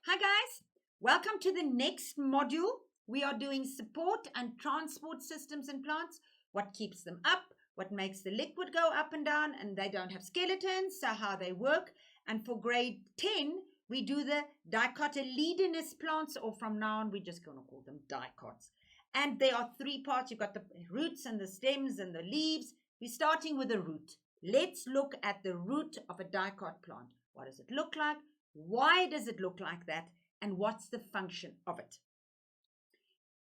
Hi guys, welcome to the next module. We are doing support and transport systems in plants. What keeps them up, what makes the liquid go up and down, and they don't have skeletons, so how they work. And for grade 10, we do the dicotyledonous plants, or from now on, we're just going to call them dicots. And there are three parts. You've got the roots and the stems and the leaves. We're starting with the root. Let's look at the root of a dicot plant. What does it look like? Why does it look like that? And what's the function of it?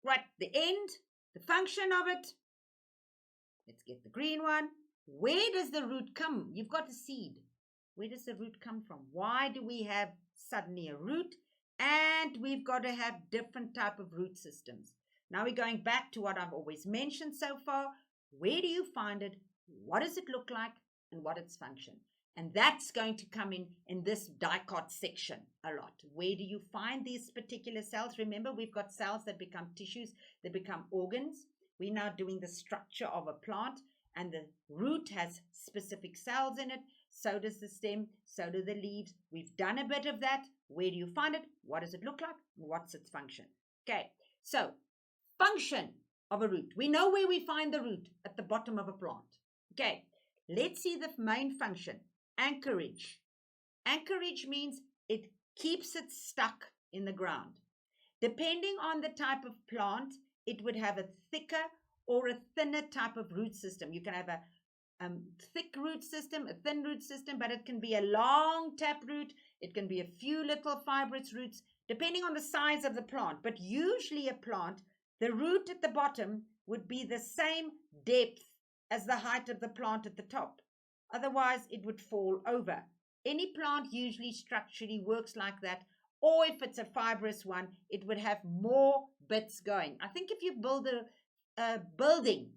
Right, the end, the function of it. Let's get the green one. Where does the root come? You've got a seed. Where does the root come from? Why do we have suddenly a root? And we've got to have different type of root systems. Now we're going back to what I've always mentioned so far. Where do you find it? What does it look like? And what its function? And that's going to come in this dicot section a lot. Where do you find these particular cells? Remember, we've got cells that become tissues, that become organs. We're now doing the structure of a plant, and the root has specific cells in it. So does the stem, so do the leaves. We've done a bit of that. Where do you find it? What does it look like? What's its function? Okay, so function of a root. We know where we find the root, at the bottom of a plant. Okay, let's see the main function. Anchorage. Anchorage means it keeps it stuck in the ground. Depending on the type of plant, it would have a thicker or a thinner type of root system. You can have a thick root system, a thin root system, but it can be a long tap root. It can be a few little fibrous roots, depending on the size of the plant. But usually a plant, the root at the bottom would be the same depth as the height of the plant at the top. Otherwise, it would fall over. Any plant usually structurally works like that. Or if it's a fibrous one, it would have more bits going. I think if you build a building,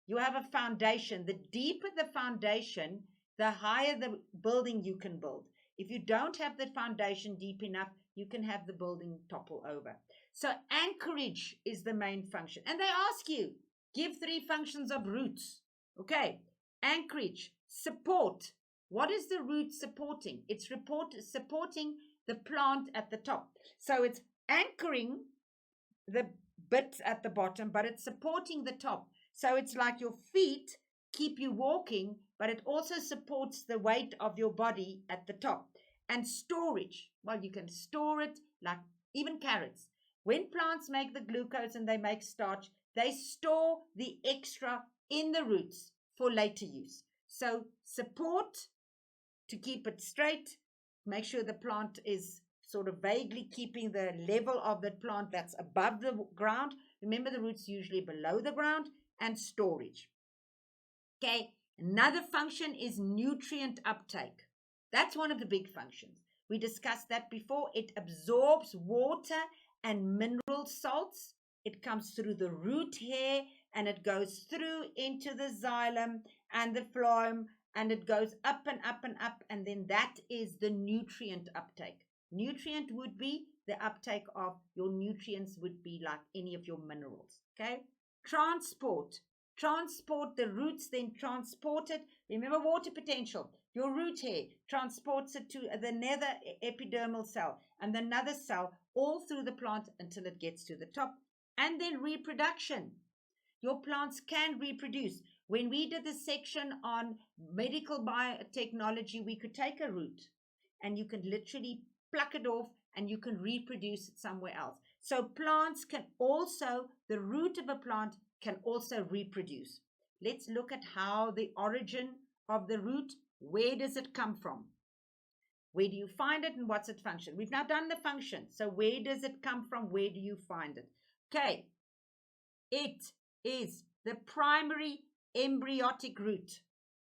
you have a foundation. The deeper the foundation, the higher the building you can build. If you don't have the foundation deep enough, you can have the building topple over. So anchorage is the main function. And they ask you, give 3 functions of roots. Okay, anchorage. Support. What is the root supporting? It's supporting the plant at the top. So it's anchoring the bits at the bottom, but it's supporting the top. So it's like your feet keep you walking, but it also supports the weight of your body at the top. And storage. Well, you can store it like even carrots. When plants make the glucose and they make starch, they store the extra in the roots for later use. So support to keep it straight, make sure the plant is sort of vaguely keeping the level of the plant that's above the ground. Remember, the roots usually below the ground. And storage. Okay, another function is nutrient uptake. That's one of the big functions. We discussed that before. It absorbs water and mineral salts. It comes through the root hair and it goes through into the xylem and the phloem, and it goes up and up and up, and then that is the nutrient uptake. Nutrient would be the uptake of your nutrients, would be like any of your minerals. Okay, transport. Transport, the roots then transport it. Remember, water potential. Your root hair transports it to the nether epidermal cell and another cell all through the plant until it gets to the top. And then reproduction. Your plants can reproduce. When we did the section on medical biotechnology, we could take a root and you can literally pluck it off and you can reproduce it somewhere else. So plants can also, the root of a plant can also reproduce. Let's look at how the origin of the root, where does it come from? Where do you find it and what's its function? We've now done the function. So where does it come from? Where do you find it? Okay, it is the primary embryotic root.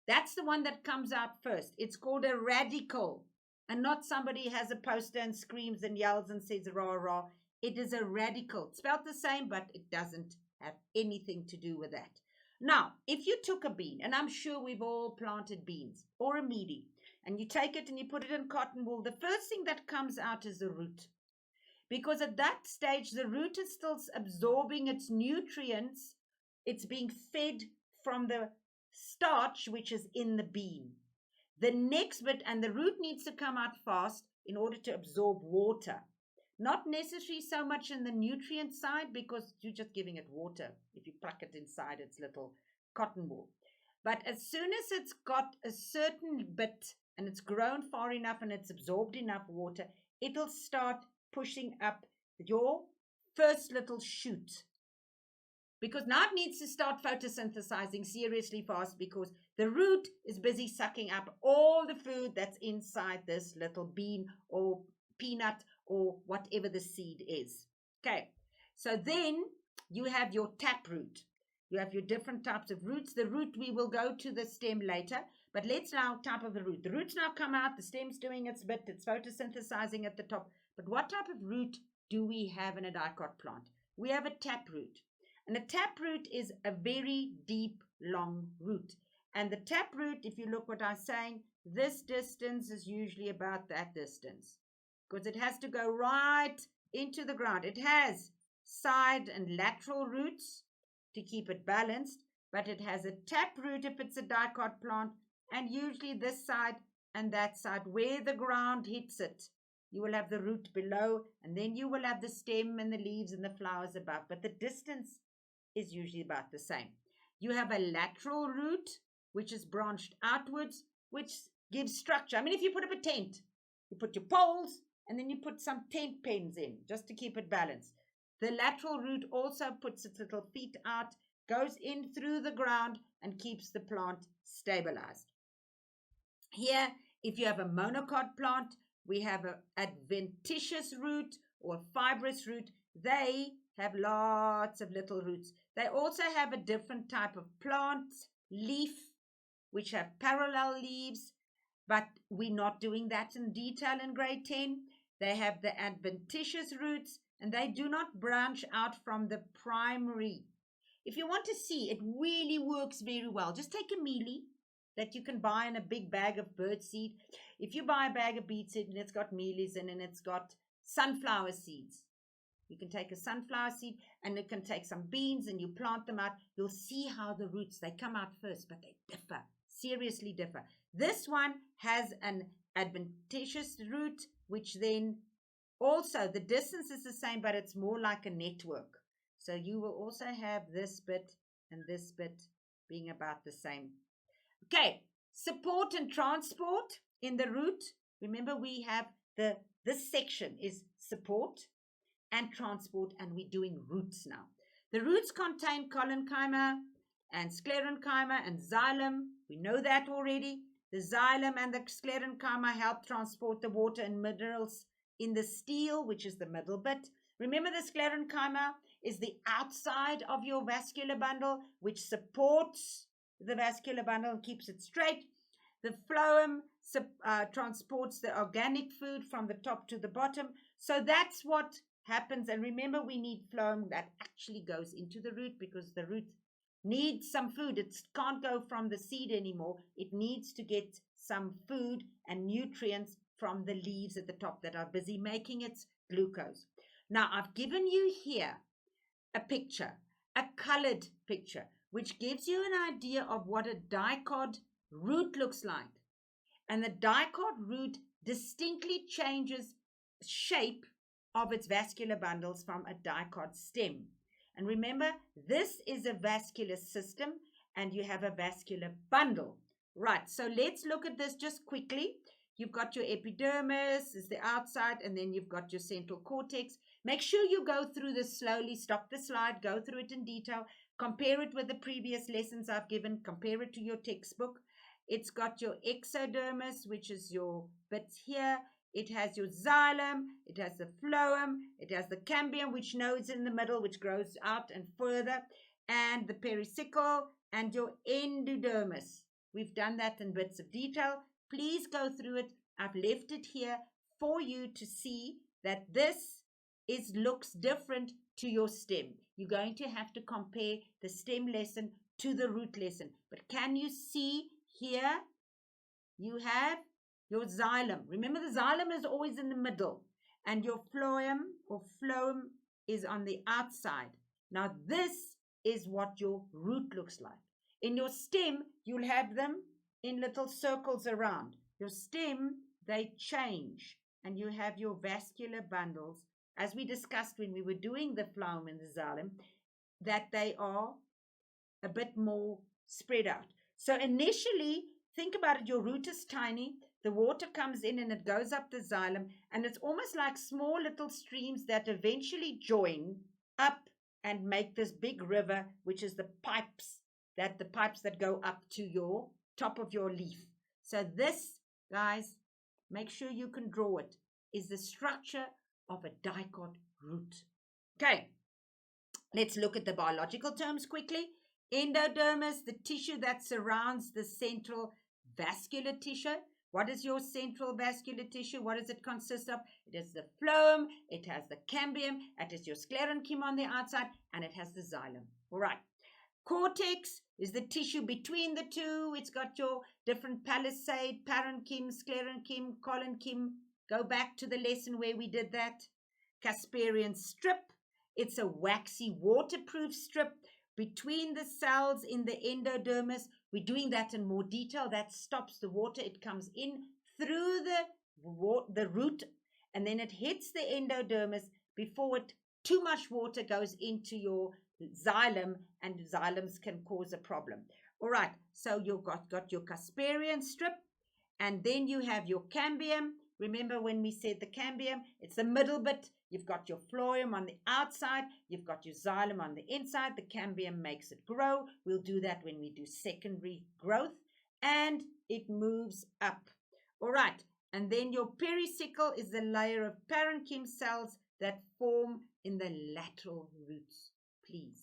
That's the one that comes out first. It's called a radicle, and not somebody has a poster and screams and yells and says rah rah. It is a radicle. It's spelled the same, but it doesn't have anything to do with that. Now, if you took a bean, and I'm sure we've all planted beans, or a mealie, and you take it and you put it in cotton wool, the first thing that comes out is the root. Because at that stage, the root is still absorbing its nutrients. It's being fed from the starch, which is in the bean. The next bit, and the root needs to come out fast in order to absorb water. Not necessary so much in the nutrient side because you're just giving it water if you pluck it inside its little cotton wool. But as soon as it's got a certain bit and it's grown far enough and it's absorbed enough water, it'll start pushing up your first little shoot. Because now it needs to start photosynthesizing seriously fast because the root is busy sucking up all the food that's inside this little bean or peanut or whatever the seed is. Okay, so then you have your taproot. You have your different types of roots. The root, we will go to the stem later, but let's now type of the root. The roots now come out, the stem's doing its bit, it's photosynthesizing at the top. But what type of root do we have in a dicot plant? We have a taproot. And a taproot is a very deep, long root. And the taproot, if you look what I'm saying, this distance is usually about that distance because it has to go right into the ground. It has side and lateral roots to keep it balanced, but it has a taproot if it's a dicot plant, and usually this side and that side where the ground hits it. You will have the root below, and then you will have the stem and the leaves and the flowers above, but the distance is usually about the same. You have a lateral root, which is branched outwards, which gives structure. I mean, if you put up a tent, you put your poles, and then you put some tent pins in, just to keep it balanced. The lateral root also puts its little feet out, goes in through the ground, and keeps the plant stabilized. Here, if you have a monocot plant, we have an adventitious root or fibrous root. They have lots of little roots. They also have a different type of plant leaf, which have parallel leaves, but we're not doing that in detail in grade 10. They have the adventitious roots, and they do not branch out from the primary. If you want to see, it really works very well. Just take a mealie that you can buy in a big bag of birdseed. If you buy a bag of beet seed and it's got mealies in and it's got sunflower seeds, you can take a sunflower seed and it can take some beans and you plant them out. You'll see how the roots, they come out first, but they differ, seriously differ. This one has an adventitious root, which then also the distance is the same, but it's more like a network. So you will also have this bit and this bit being about the same. Okay, support and transport in the root. Remember, we have this section is support and transport, and we're doing roots now. The roots contain collenchyma and sclerenchyma and xylem. We know that already. The xylem and the sclerenchyma help transport the water and minerals in the stele, which is the middle bit. Remember, the sclerenchyma is the outside of your vascular bundle, which supports the vascular bundle and keeps it straight. The phloem transports the organic food from the top to the bottom. So that's what happens. And remember, we need phloem that actually goes into the root because the root needs some food. It can't go from the seed anymore. It needs to get some food and nutrients from the leaves at the top that are busy making its glucose. Now, I've given you here a picture, a colored picture, which gives you an idea of what a dicot root looks like. And the dicot root distinctly changes shape of its vascular bundles from a dicot stem. And remember, this is a vascular system and you have a vascular bundle. Right, so let's look at this just quickly. You've got your epidermis, is the outside, and then you've got your central cortex. Make sure you go through this slowly, stop the slide, go through it in detail, compare it with the previous lessons I've given, compare it to your textbook. It's got your exodermis, which is your bits here. It has your xylem, it has the phloem, it has the cambium, which nodes in the middle, which grows out and further, and the pericycle, and your endodermis. We've done that in bits of detail. Please go through it. I've left it here for you to see that this looks different to your stem. You're going to have to compare the stem lesson to the root lesson. But can you see here? You have your xylem. Remember, the xylem is always in the middle, and your phloem or phloem is on the outside. Now, this is what your root looks like. In your stem, you'll have them in little circles around. Your stem, they change, and you have your vascular bundles as we discussed when we were doing the phloem and the xylem, that they are a bit more spread out. So initially, think about it, your root is tiny, the water comes in and it goes up the xylem, and it's almost like small little streams that eventually join up and make this big river, which is the pipes that go up to your top of your leaf. So this, guys, make sure you can draw it, is the structure of a dicot root. Okay, let's look at the biological terms quickly. Endodermis, the tissue that surrounds the central vascular tissue. What is your central vascular tissue? What does it consist of? It is the phloem, it has the cambium, it is your sclerenchyma on the outside, and it has the xylem. All right. Cortex is the tissue between the two. It's got your different palisade, parenchyma, sclerenchyma, collenchyma. Go back to the lesson where we did that. Casparian strip. It's a waxy waterproof strip between the cells in the endodermis. We're doing that in more detail. That stops the water. It comes in through the root, and then it hits the endodermis before too much water goes into your xylem, and xylems can cause a problem. All right, so you've got your Casparian strip, and then you have your cambium. Remember when we said the cambium, it's the middle bit. You've got your phloem on the outside. You've got your xylem on the inside. The cambium makes it grow. We'll do that when we do secondary growth. And it moves up. All right. And then your pericycle is the layer of parenchyma cells that form in the lateral roots. Please.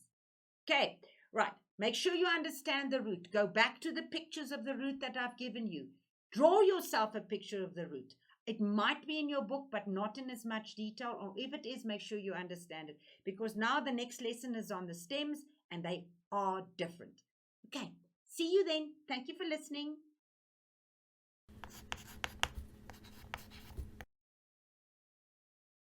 Okay. Right. Make sure you understand the root. Go back to the pictures of the root that I've given you. Draw yourself a picture of the root. It might be in your book, but not in as much detail. Or if it is, make sure you understand it. Because now the next lesson is on the stems, and they are different. Okay, see you then. Thank you for listening.